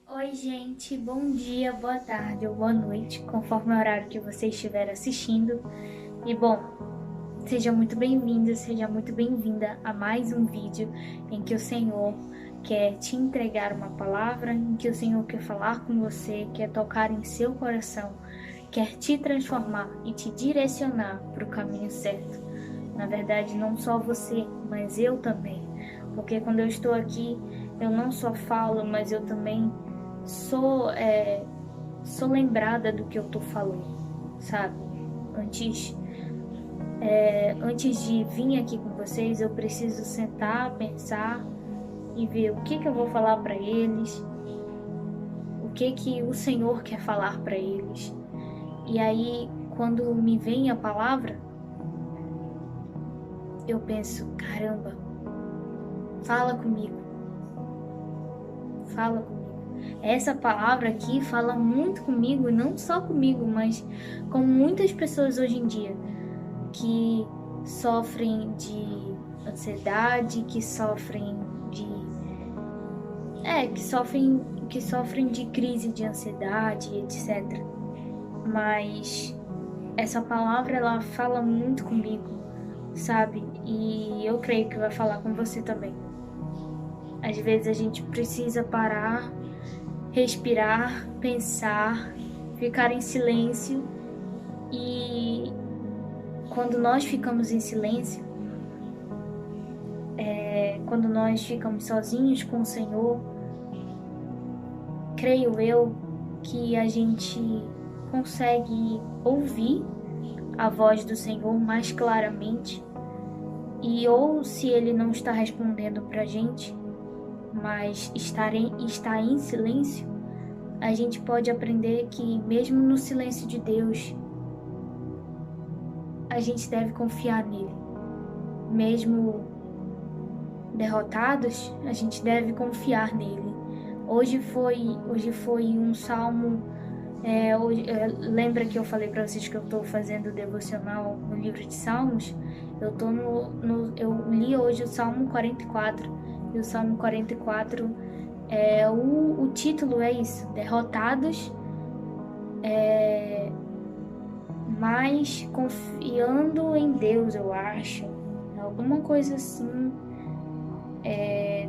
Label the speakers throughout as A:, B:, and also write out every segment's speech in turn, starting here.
A: Oi, gente, bom dia, boa tarde ou boa noite, conforme o horário que você estiver assistindo. E bom, seja muito bem-vindo, seja muito bem-vinda a mais um vídeo em que o Senhor quer te entregar uma palavra, em que o Senhor quer falar com você, quer tocar em seu coração, quer te transformar e te direcionar para o caminho certo. Na verdade, não só você, mas eu também. Porque quando eu estou aqui, eu não só falo, mas eu também sou, sou lembrada do que eu tô falando, sabe? Antes, antes de vir aqui com vocês, eu preciso sentar, pensar e ver o que eu vou falar para eles, o que o Senhor quer falar para eles. E aí, quando me vem a palavra, eu penso, caramba, fala comigo, fala comigo. Essa palavra aqui fala muito comigo, e não só comigo, mas com muitas pessoas hoje em dia que sofrem de ansiedade, que sofrem de crise de ansiedade, etc. Mas essa palavra ela fala muito comigo, sabe? E eu creio que vai falar com você também. Às vezes a gente precisa parar, respirar, pensar, ficar em silêncio e quando nós ficamos em silêncio, quando nós ficamos sozinhos com o Senhor, creio eu que a gente consegue ouvir a voz do Senhor mais claramente e ou se Ele não está respondendo para a gente, mas está em silêncio, a gente pode aprender que mesmo no silêncio de Deus, a gente deve confiar nele. Mesmo derrotados, a gente deve confiar nele. Hoje foi um salmo. Lembra que eu falei para vocês que eu estou fazendo devocional no livro de Salmos? Eu li hoje o Salmo 44. E o Salmo 44 o título é isso: Derrotados, mas confiando em Deus, eu acho. Alguma coisa assim.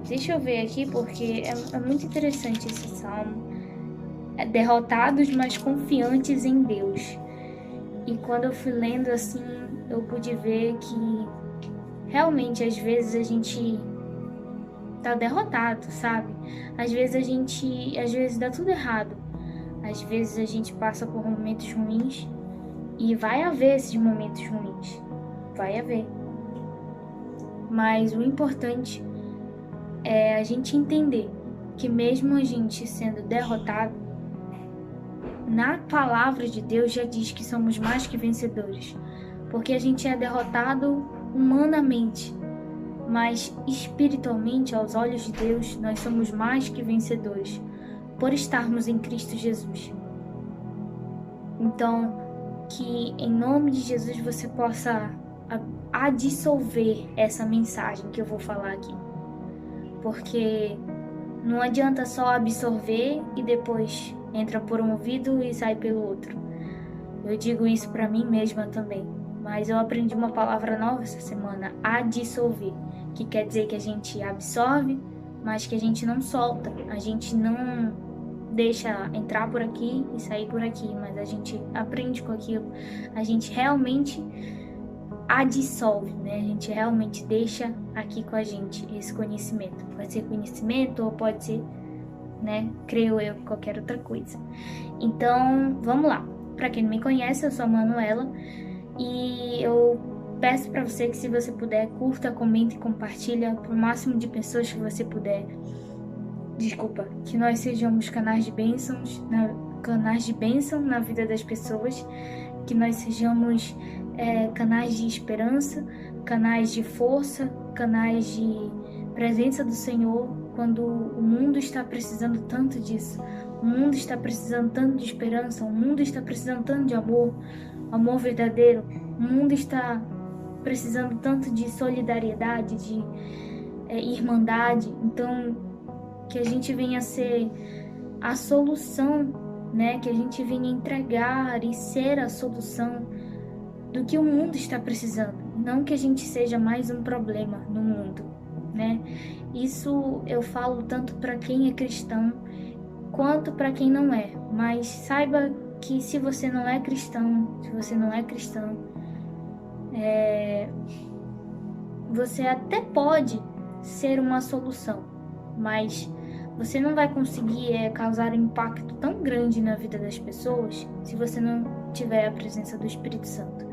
A: Deixa eu ver aqui porque é muito interessante esse salmo. Derrotados, mas confiantes em Deus. E quando eu fui lendo assim, eu pude ver que realmente às vezes a gente tá derrotado, sabe? Às vezes dá tudo errado. Às vezes a gente passa por momentos ruins e vai haver esses momentos ruins. Vai haver. Mas o importante é a gente entender que mesmo a gente sendo derrotado, na palavra de Deus já diz que somos mais que vencedores. Porque a gente é derrotado humanamente, mas espiritualmente, aos olhos de Deus, nós somos mais que vencedores por estarmos em Cristo Jesus. Então, que em nome de Jesus você possa dissolver essa mensagem que eu vou falar aqui. Porque não adianta só absorver e depois entra por um ouvido e sai pelo outro. Eu digo isso para mim mesma também. Mas eu aprendi uma palavra nova essa semana: dissolver, que quer dizer que a gente absorve, mas que a gente não solta. A gente não deixa entrar por aqui e sair por aqui, mas a gente aprende com aquilo. A gente realmente dissolve, né? A gente realmente deixa aqui com a gente esse conhecimento. Pode ser conhecimento ou pode ser, né? Creio eu, qualquer outra coisa. Então, vamos lá. Para quem não me conhece, eu sou a Manuela e eu peço para você que, se você puder, curta, comente e compartilha para o máximo de pessoas que você puder. Que nós sejamos canais de bênçãos, canais de bênção na vida das pessoas, que nós sejamos canais de esperança, canais de força, canais de presença do Senhor quando o mundo está precisando tanto disso. O mundo está precisando tanto de esperança, o mundo está precisando tanto de amor, amor verdadeiro. O mundo está precisando tanto de solidariedade, de irmandade. Então, que a gente venha ser a solução, né? Que a gente venha entregar e ser a solução do que o mundo está precisando. Não que a gente seja mais um problema no mundo, né? Isso eu falo tanto para quem é cristão quanto para quem não é. Mas saiba que se você não é cristão, você até pode ser uma solução, mas você não vai conseguir causar um impacto tão grande na vida das pessoas se você não tiver a presença do Espírito Santo.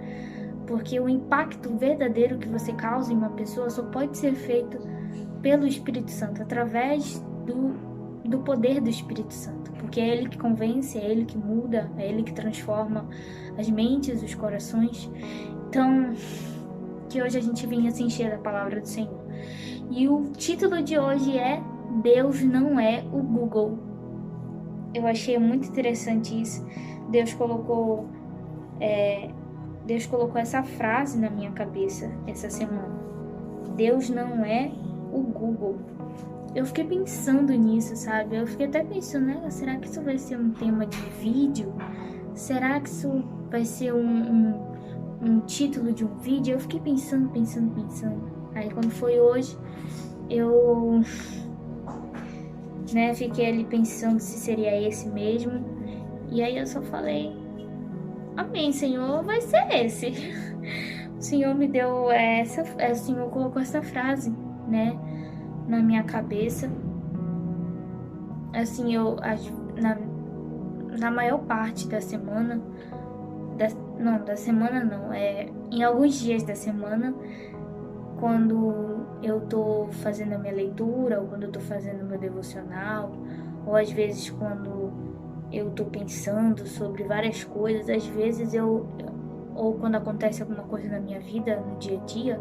A: Porque o impacto verdadeiro que você causa em uma pessoa só pode ser feito pelo Espírito Santo, através do poder do Espírito Santo. Porque é Ele que convence, é Ele que muda, é Ele que transforma as mentes, os corações. Então, que hoje a gente venha se encher da palavra do Senhor. E o título de hoje é Deus não é o Google. Eu achei muito interessante isso. Deus colocou essa frase na minha cabeça essa semana. Deus não é o Google. Eu fiquei pensando nisso, sabe? Eu fiquei até pensando, né? Será que isso vai ser um tema de vídeo? Será que isso vai ser um título de um vídeo? Eu fiquei pensando. Aí quando foi hoje, eu fiquei ali pensando se seria esse mesmo. E aí eu só falei, amém, Senhor, vai ser esse. O Senhor me deu o Senhor colocou essa frase, né, na minha cabeça. Assim, na maior parte da semana, em alguns dias da semana, quando eu tô fazendo a minha leitura, ou quando eu tô fazendo o meu devocional, ou às vezes quando eu tô pensando sobre várias coisas, às vezes ou quando acontece alguma coisa na minha vida, no dia a dia,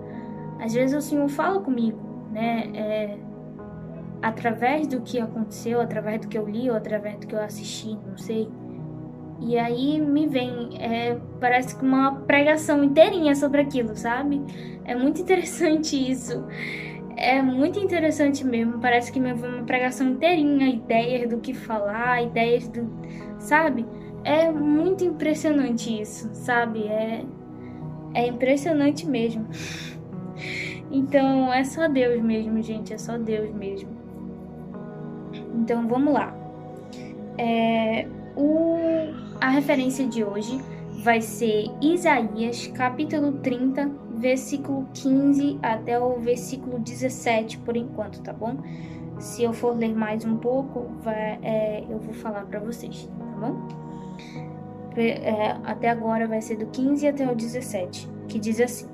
A: às vezes o Senhor fala comigo, né, através do que aconteceu, através do que eu li, ou através do que eu assisti, não sei. E aí me vem, parece que uma pregação inteirinha sobre aquilo, sabe? É muito interessante isso. É muito interessante mesmo. Parece que me vem uma pregação inteirinha, ideias do que falar, ideias do... Sabe? É muito impressionante isso, sabe? É impressionante mesmo. Então, é só Deus mesmo, gente. É só Deus mesmo. Então, vamos lá. A referência de hoje vai ser Isaías, capítulo 30, versículo 15 até o versículo 17, por enquanto, tá bom? Se eu for ler mais um pouco, eu vou falar para vocês, tá bom? Até agora vai ser do 15 até o 17, que diz assim: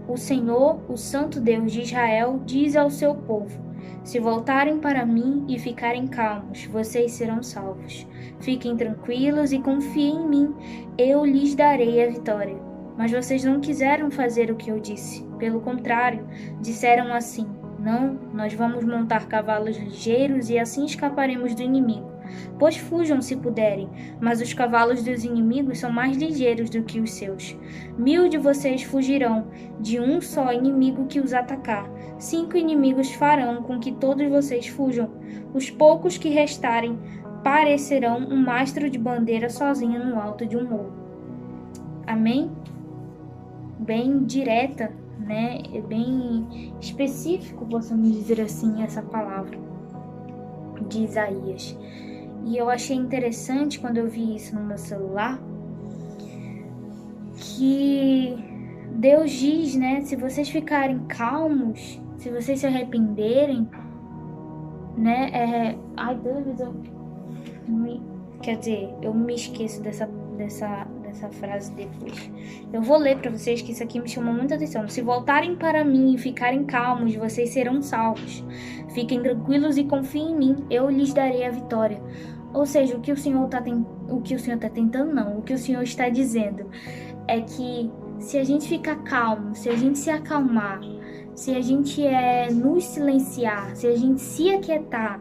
A: O Senhor, o Santo Deus de Israel, diz ao seu povo: se voltarem para mim e ficarem calmos, vocês serão salvos. Fiquem tranquilos e confiem em mim, eu lhes darei a vitória. Mas vocês não quiseram fazer o que eu disse. Pelo contrário, disseram assim: não, nós vamos montar cavalos ligeiros e assim escaparemos do inimigo. Pois fujam se puderem, mas os cavalos dos inimigos são mais ligeiros do que os seus. 1000 de vocês fugirão de um só inimigo que os atacar. 5 inimigos farão com que todos vocês fujam. Os poucos que restarem parecerão um mastro de bandeira sozinho no alto de um morro. Amém? Bem direta, né? É bem específico, possamos dizer assim, essa palavra de Isaías. E eu achei interessante quando eu vi isso no meu celular, que Deus diz, né? Se vocês ficarem calmos, se vocês se arrependerem, né? Ai, Deus, eu me esqueço dessa frase depois. Eu vou ler para vocês, que isso aqui me chamou muita atenção. Se voltarem para mim e ficarem calmos, vocês serão salvos. Fiquem tranquilos e confiem em mim, eu lhes darei a vitória. Ou seja, o que o Senhor está dizendo é que se a gente ficar calmo, se a gente se acalmar, se a gente nos silenciar, se a gente se aquietar,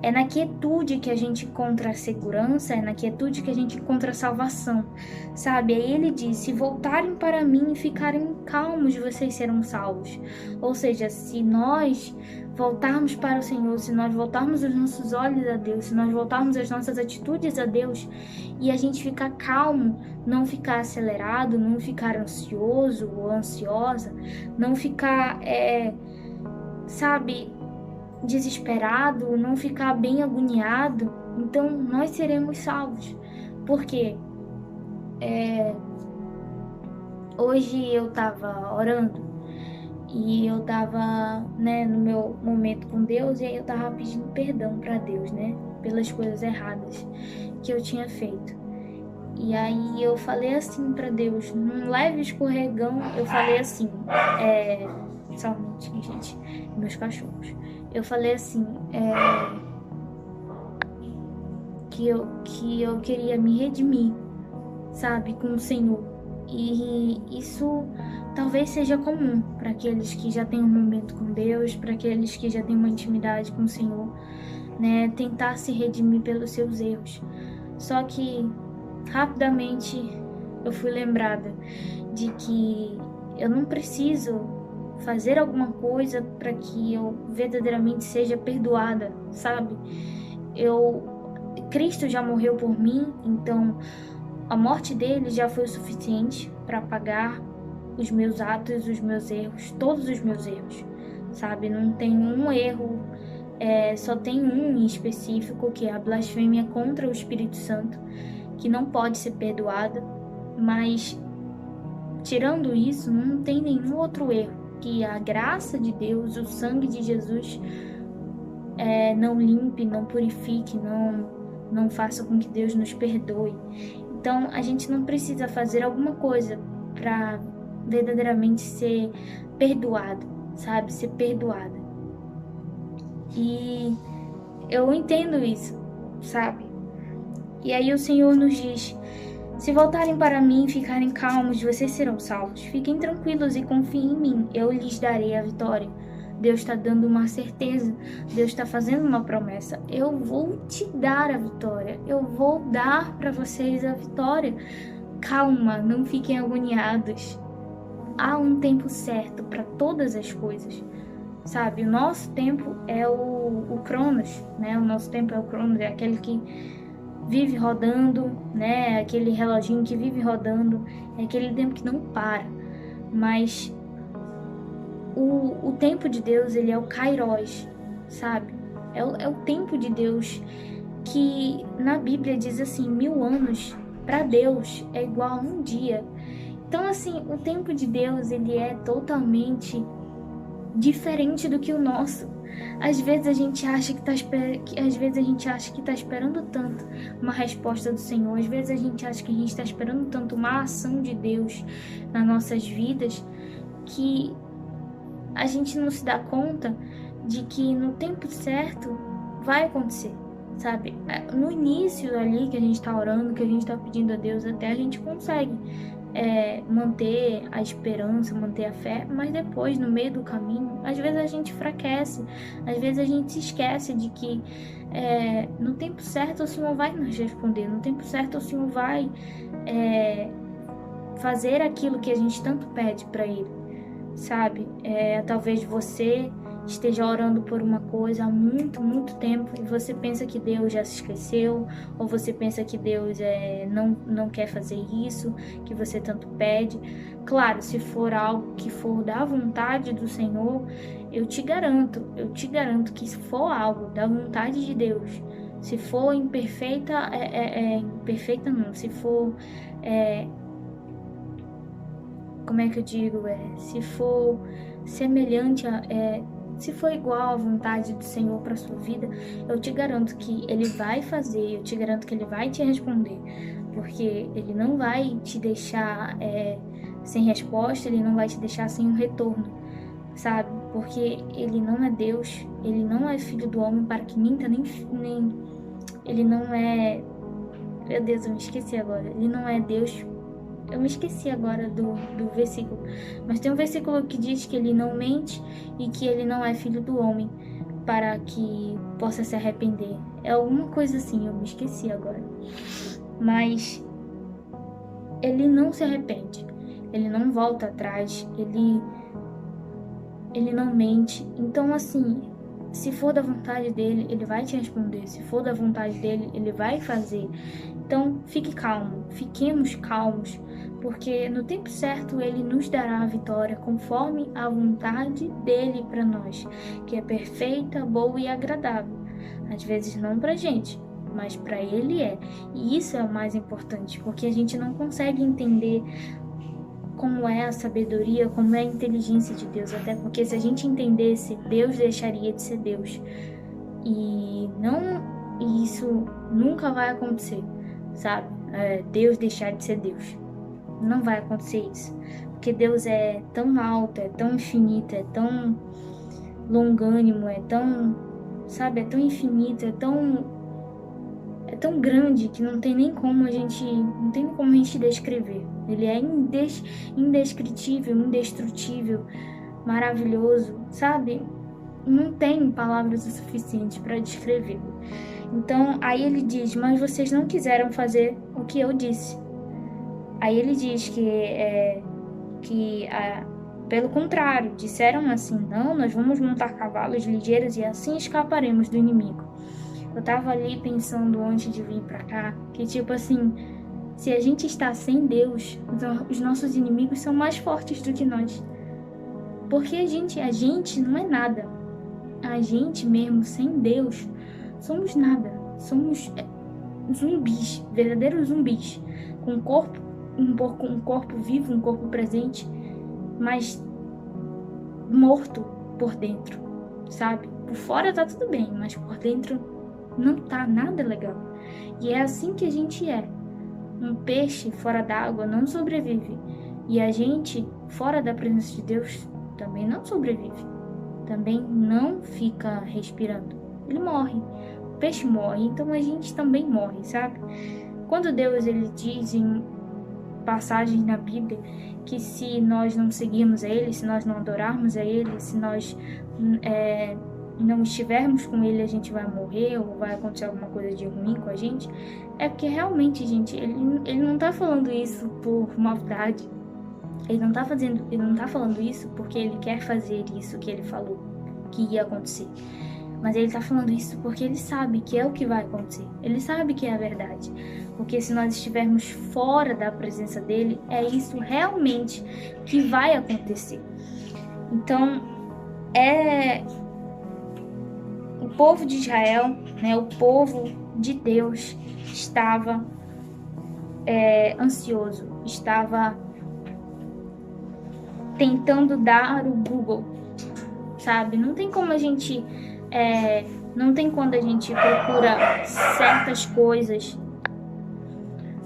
A: É na quietude que a gente encontra a segurança, é na quietude que a gente encontra a salvação, sabe? Aí ele diz: se voltarem para mim e ficarem calmos, vocês serão salvos. Ou seja, se nós voltarmos para o Senhor, se nós voltarmos os nossos olhos a Deus, se nós voltarmos as nossas atitudes a Deus e a gente ficar calmo, não ficar acelerado, não ficar ansioso ou ansiosa, não ficar, sabe, desesperado, não ficar bem agoniado, então nós seremos salvos. Porque hoje eu estava orando e eu tava, no meu momento com Deus, e aí eu tava pedindo perdão para Deus, pelas coisas erradas que eu tinha feito. E aí eu falei assim para Deus, num leve escorregão, eu falei assim, só um minutinho, gente, meus cachorros. Eu falei assim, que eu queria me redimir, sabe, com o Senhor. E isso talvez seja comum para aqueles que já têm um momento com Deus, para aqueles que já têm uma intimidade com o Senhor, tentar se redimir pelos seus erros. Só que rapidamente eu fui lembrada de que eu não preciso fazer alguma coisa para que eu verdadeiramente seja perdoada, sabe? Cristo já morreu por mim, então a morte dele já foi o suficiente para pagar os meus atos, os meus erros, todos os meus erros, sabe? Não tem um erro, só tem um em específico, que é a blasfêmia contra o Espírito Santo, que não pode ser perdoada, mas tirando isso, não tem nenhum outro erro, que a graça de Deus, o sangue de Jesus não limpe, não purifique, não faça com que Deus nos perdoe. Então, a gente não precisa fazer alguma coisa para verdadeiramente ser perdoado, sabe? Ser perdoada. E eu entendo isso, sabe? E aí o Senhor nos diz: se voltarem para mim e ficarem calmos, vocês serão salvos. Fiquem tranquilos e confiem em mim, eu lhes darei a vitória. Deus está dando uma certeza, Deus está fazendo uma promessa. Eu vou te dar a vitória, eu vou dar para vocês a vitória. Calma, não fiquem agoniados. Há um tempo certo para todas as coisas, sabe? O nosso tempo é o Cronos, O nosso tempo é o Cronos, é aquele que vive rodando, Aquele reloginho que vive rodando, é aquele tempo que não para. Mas o tempo de Deus, ele é o Kairos, sabe? É o tempo de Deus, que na Bíblia diz assim, 1000 anos para Deus é igual a um dia. Então, assim, o tempo de Deus, ele é totalmente diferente do que o nosso. Às vezes a gente acha que está esperando tanto uma resposta do Senhor, às vezes a gente acha que a gente está esperando tanto uma ação de Deus nas nossas vidas, que a gente não se dá conta de que no tempo certo vai acontecer, sabe? No início ali que a gente está orando, que a gente está pedindo a Deus, até a gente consegue manter a esperança, manter a fé, mas depois, no meio do caminho, às vezes a gente enfraquece, às vezes a gente se esquece de que no tempo certo o Senhor vai nos responder, no tempo certo o Senhor vai fazer aquilo que a gente tanto pede para Ele, sabe? Talvez você esteja orando por uma coisa há muito, muito tempo e você pensa que Deus já se esqueceu, ou você pensa que Deus não quer fazer isso que você tanto pede. Claro, se for algo que for da vontade do Senhor, eu te garanto que se for algo da vontade de Deus, se for imperfeita, imperfeita não, se for como é que eu digo, se for semelhante se for igual à vontade do Senhor para sua vida, eu te garanto que Ele vai fazer, eu te garanto que Ele vai te responder, porque Ele não vai te deixar sem resposta, Ele não vai te deixar sem um retorno, sabe? Porque Ele não é Deus, Ele não é filho do homem para que minta, nem Ele não é... Meu Deus, eu me esqueci agora. Ele não é Deus... Eu me esqueci agora do versículo, mas tem um versículo que diz que Ele não mente e que Ele não é filho do homem para que possa se arrepender. É alguma coisa assim, eu me esqueci agora. Mas ele não se arrepende, ele não volta atrás, ele não mente. Então, assim, se for da vontade dele, ele vai te responder. Se for da vontade dele, ele vai fazer. Então, fique calmo, fiquemos calmos, porque no tempo certo ele nos dará a vitória conforme a vontade dele para nós, que é perfeita, boa e agradável. Às vezes não pra gente, mas para ele é. E isso é o mais importante, porque a gente não consegue entender como é a sabedoria, como é a inteligência de Deus, até porque se a gente entendesse, Deus deixaria de ser Deus. E isso nunca vai acontecer, sabe? Deus deixar de ser Deus. Não vai acontecer isso. Porque Deus é tão alto, é tão infinito, é tão longânimo, é tão, sabe, é tão infinito, é tão grande que não tem nem como a gente descrever. Ele é indescritível, indestrutível, maravilhoso, sabe? Não tem palavras o suficiente para descrever. Então, aí ele diz, mas vocês não quiseram fazer o que eu disse. Aí ele diz pelo contrário, disseram assim, não, nós vamos montar cavalos ligeiros e assim escaparemos do inimigo. Eu tava ali pensando antes de vir pra cá, que tipo assim, se a gente está sem Deus, os nossos inimigos são mais fortes do que nós. Porque a gente não é nada. A gente mesmo, sem Deus, somos nada. Somos zumbis, verdadeiros zumbis. Com um corpo vivo, um corpo presente, mas morto por dentro, sabe? Por fora tá tudo bem, mas por dentro não tá nada legal. E é assim que a gente é. Um peixe fora d'água não sobrevive. E a gente, fora da presença de Deus, também não sobrevive. Também não fica respirando. Ele morre. O peixe morre, então a gente também morre, sabe? Quando Deus ele diz em passagens na Bíblia que se nós não seguirmos a Ele, se nós não adorarmos a Ele, se nós não estivermos com Ele, a gente vai morrer ou vai acontecer alguma coisa de ruim com a gente, é porque realmente, gente, ele não tá falando isso por maldade. Ele não tá falando isso porque ele quer fazer isso que ele falou que ia acontecer. Mas ele tá falando isso porque ele sabe que é o que vai acontecer. Ele sabe que é a verdade. Porque se nós estivermos fora da presença dele, é isso realmente que vai acontecer. Então, o povo de Israel, né, o povo de Deus, estava ansioso, estava tentando dar o Google, sabe? Não tem como a gente, não tem quando a gente procura certas coisas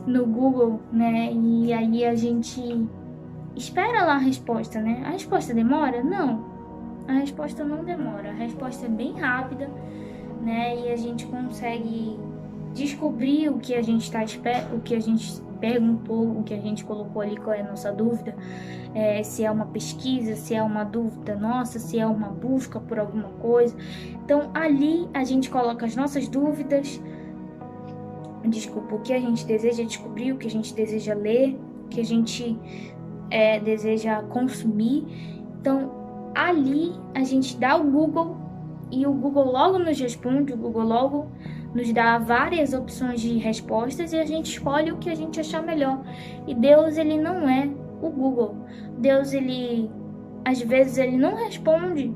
A: no Google, né? E aí a gente espera lá a resposta, né? A resposta demora? Não. A resposta não demora. A resposta é bem rápida, né? E a gente consegue descobrir o que a gente o que a gente perguntou, o que a gente colocou ali, qual é a nossa dúvida, se é uma pesquisa, se é uma dúvida nossa, se é uma busca por alguma coisa. Então ali a gente coloca as nossas dúvidas, o que a gente deseja descobrir, o que a gente deseja ler, o que a gente deseja consumir. Então, ali a gente dá o Google e o Google logo nos responde, o Google logo nos dá várias opções de respostas e a gente escolhe o que a gente achar melhor. E Deus, ele não é o Google. Deus, às vezes, ele não responde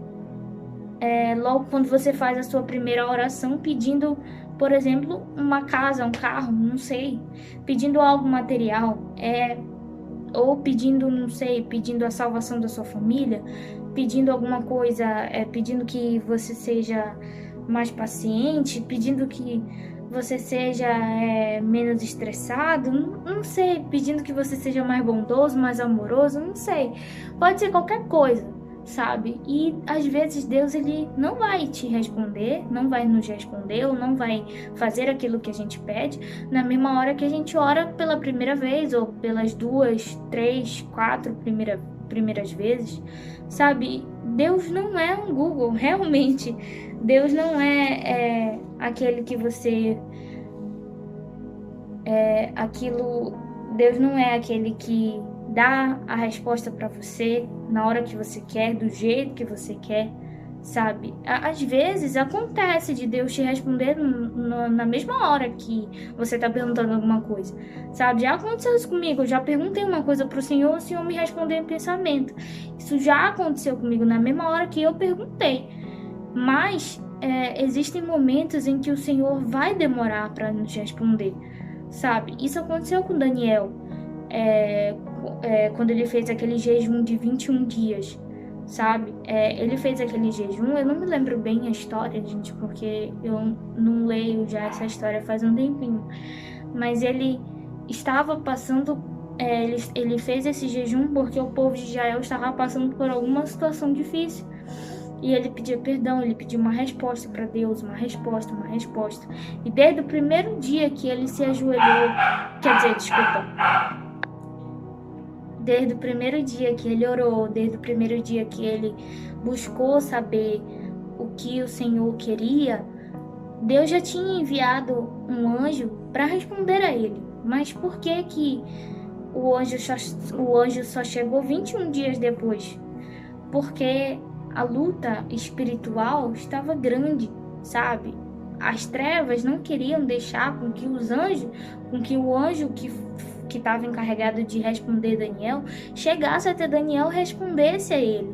A: logo quando você faz a sua primeira oração pedindo, por exemplo, uma casa, um carro, não sei, pedindo algo material, ou pedindo, não sei, pedindo a salvação da sua família, pedindo alguma coisa, pedindo que você seja mais paciente, pedindo que você seja menos estressado, não sei, pedindo que você seja mais bondoso, mais amoroso, não sei, pode ser qualquer coisa, sabe? E às vezes Deus, ele não vai te responder, não vai nos responder, ou não vai fazer aquilo que a gente pede na mesma hora que a gente ora pela primeira vez, ou pelas 2, 3, 4 primeiras vezes, sabe? Deus não é um Google, realmente. Deus não é aquele que você... Deus não é aquele que dá a resposta para você na hora que você quer, do jeito que você quer, sabe? Às vezes acontece de Deus te responder na mesma hora que você tá perguntando alguma coisa, sabe? Já aconteceu isso comigo, eu já perguntei uma coisa pro Senhor, o Senhor me respondeu em pensamento. Isso já aconteceu comigo na mesma hora que eu perguntei. Mas existem momentos em que o Senhor vai demorar para nos responder, sabe? Isso aconteceu com Daniel, quando ele fez aquele jejum de 21 dias, sabe? Ele fez aquele jejum, eu não me lembro bem a história, gente, porque eu não leio já essa história faz um tempinho, mas ele estava passando, ele fez esse jejum porque o povo de Israel estava passando por alguma situação difícil. E ele pedia perdão, ele pedia uma resposta para Deus, uma resposta. E desde o primeiro dia que ele se ajoelhou, desde o primeiro dia que ele orou, desde o primeiro dia que ele buscou saber o que o Senhor queria, Deus já tinha enviado um anjo para responder a ele. Mas por que o anjo só chegou 21 dias depois? Porque a luta espiritual estava grande, sabe? As trevas não queriam deixar com que o anjo que estava encarregado de responder Daniel chegasse até Daniel e respondesse a ele.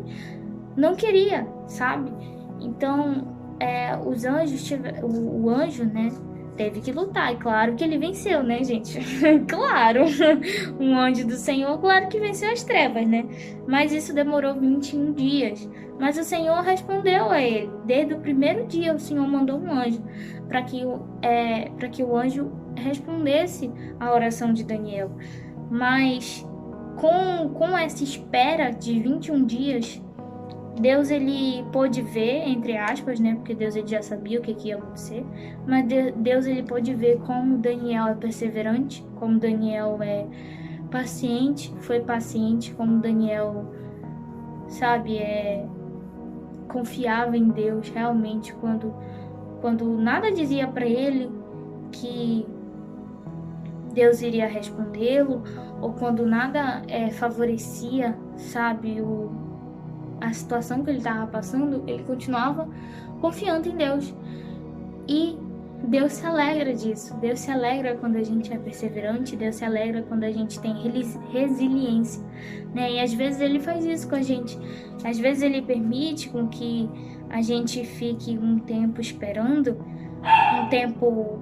A: Não queria, sabe? Então, o anjo, né, teve que lutar. E claro que ele venceu, né, gente? Claro, um anjo do Senhor, claro que venceu as trevas, né? Mas isso demorou 21 dias. Mas o Senhor respondeu a ele. Desde o primeiro dia, o Senhor mandou um anjo para que o anjo respondesse a oração de Daniel. Mas com essa espera de 21 dias, Deus, ele pôde ver, entre aspas, né? Porque Deus, ele já sabia o que ia acontecer. Mas Deus, ele pôde ver como Daniel é perseverante, como Daniel é paciente, foi paciente, como Daniel, sabe, confiava em Deus realmente quando nada dizia para ele que Deus iria respondê-lo, ou quando nada favorecia, sabe, a situação que ele estava passando, ele continuava confiando em Deus. E Deus se alegra disso. Deus se alegra quando a gente é perseverante. Deus se alegra quando a gente tem resiliência, né? E às vezes ele faz isso com a gente. Às vezes ele permite com que a gente fique um tempo esperando, um tempo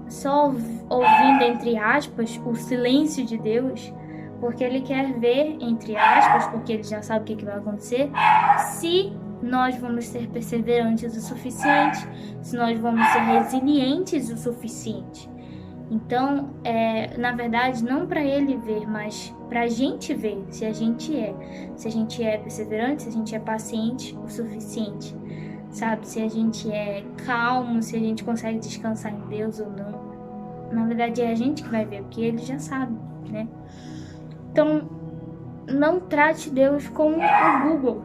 A: só ouvindo, entre aspas, o silêncio de Deus, porque ele quer ver, entre aspas, porque ele já sabe o que vai acontecer, se nós vamos ser perseverantes o suficiente, se nós vamos ser resilientes o suficiente. Então, na verdade, não para ele ver, mas para a gente ver se a gente é perseverante, se a gente é paciente o suficiente, sabe? Se a gente é calmo, se a gente consegue descansar em Deus ou não. Na verdade, é a gente que vai ver, porque ele já sabe, né? Então, não trate Deus como o Google.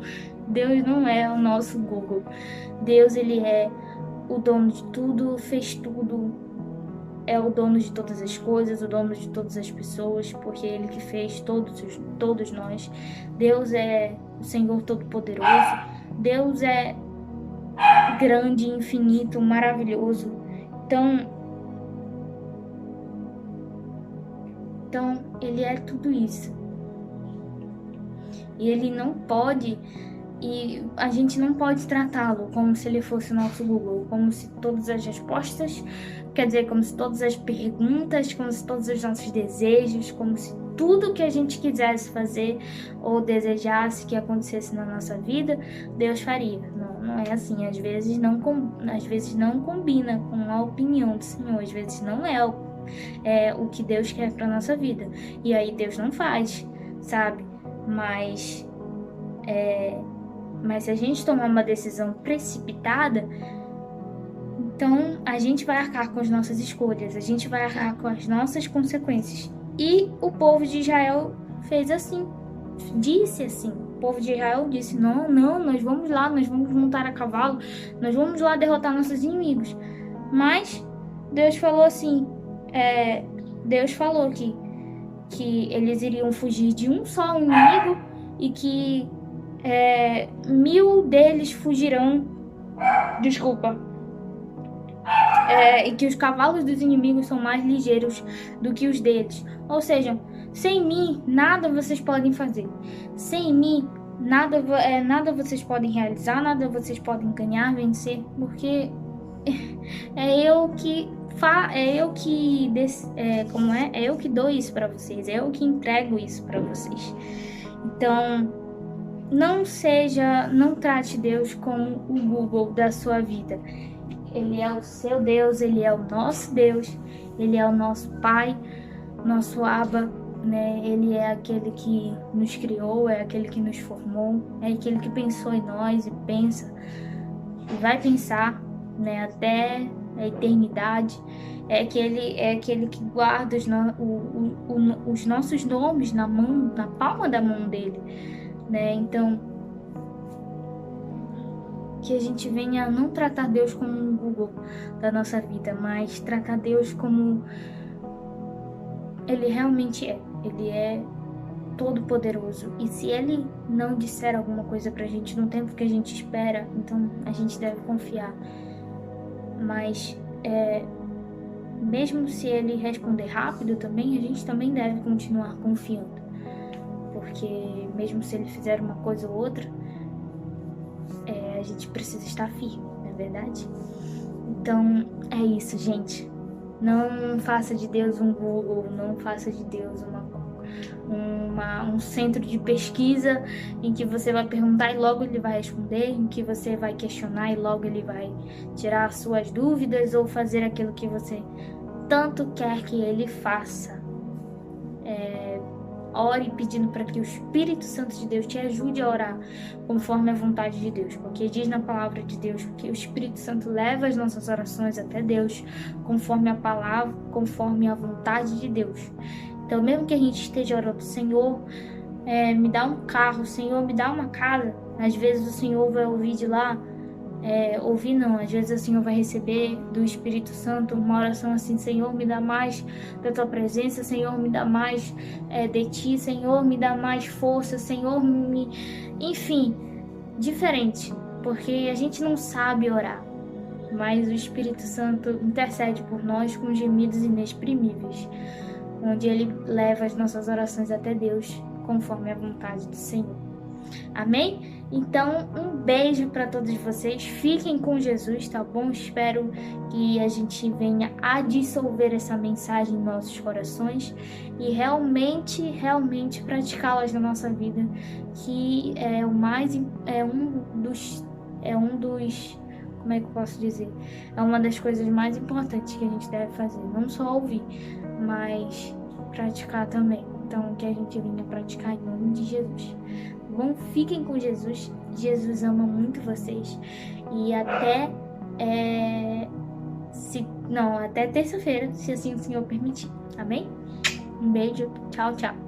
A: Deus não é o nosso Google. Deus, ele é o dono de tudo, fez tudo, é o dono de todas as coisas, o dono de todas as pessoas, porque é ele que fez todos nós. Deus é o Senhor Todo-Poderoso. Deus é grande, infinito, maravilhoso. Então, ele é tudo isso. E ele não pode, e a gente não pode tratá-lo como se ele fosse o nosso Google, como se todas as respostas, quer dizer, como se todas as perguntas, como se todos os nossos desejos, como se tudo que a gente quisesse fazer ou desejasse que acontecesse na nossa vida, Deus faria. Não é assim. Às vezes não combina com a opinião do Senhor, às vezes não é o que Deus quer para nossa vida. E aí Deus não faz, sabe? Mas se a gente tomar uma decisão precipitada, então a gente vai arcar com as nossas escolhas, a gente vai arcar com as nossas consequências. E o povo de Israel fez assim. disse assim, o povo de Israel disse, não, nós vamos lá, nós vamos montar a cavalo, nós vamos lá derrotar nossos inimigos. Mas Deus falou assim, Deus falou que eles iriam fugir de um só inimigo e que 1000 deles fugirão, e que os cavalos dos inimigos são mais ligeiros do que os deles. Ou seja, sem mim, nada vocês podem fazer. Sem mim, nada vocês podem realizar, nada vocês podem ganhar, vencer, porque é eu que dou isso para vocês, é eu que entrego isso para vocês. Então, não trate Deus como o Google da sua vida. Ele é o seu Deus, Ele é o nosso Deus, Ele é o nosso Pai, nosso Abba, né? Ele é aquele que nos criou, é aquele que nos formou, é aquele que pensou em nós e pensa e vai pensar, né, até a eternidade. É aquele que guarda os nossos nomes na palma da mão dele, né? Então, que a gente venha não tratar Deus como um Google da nossa vida, mas tratar Deus como Ele realmente é. Ele é todo poderoso. E se Ele não disser alguma coisa pra gente no tempo que a gente espera, então a gente deve confiar. Mas mesmo se Ele responder rápido também, a gente também deve continuar confiando. Porque mesmo se Ele fizer uma coisa ou outra, a gente precisa estar firme, não é verdade? Então, é isso, gente. Não faça de Deus um Google, não faça de Deus um centro de pesquisa em que você vai perguntar e logo ele vai responder, em que você vai questionar e logo ele vai tirar as suas dúvidas ou fazer aquilo que você tanto quer que ele faça. Ore pedindo para que o Espírito Santo de Deus te ajude a orar conforme a vontade de Deus, porque diz na palavra de Deus que o Espírito Santo leva as nossas orações até Deus, conforme a palavra, conforme a vontade de Deus. Então, mesmo que a gente esteja orando, Senhor, me dá um carro, Senhor, me dá uma casa, às vezes o Senhor vai ouvir de lá, às vezes o Senhor vai receber do Espírito Santo uma oração assim, Senhor, me dá mais da tua presença, Senhor, me dá mais de ti, Senhor, me dá mais força, Senhor, enfim, diferente, porque a gente não sabe orar, mas o Espírito Santo intercede por nós com gemidos inexprimíveis, onde Ele leva as nossas orações até Deus, conforme a vontade do Senhor. Amém? Então, um beijo para todos vocês. Fiquem com Jesus, tá bom? Espero que a gente venha a dissolver essa mensagem em nossos corações e realmente praticá-las na nossa vida, que como é que eu posso dizer? É uma das coisas mais importantes que a gente deve fazer. Não só ouvir, mas praticar também. Então, que a gente venha praticar em nome de Jesus. Bom, fiquem com Jesus. Jesus ama muito vocês. E até terça-feira, se assim o Senhor permitir. Amém? Um beijo. Tchau, tchau.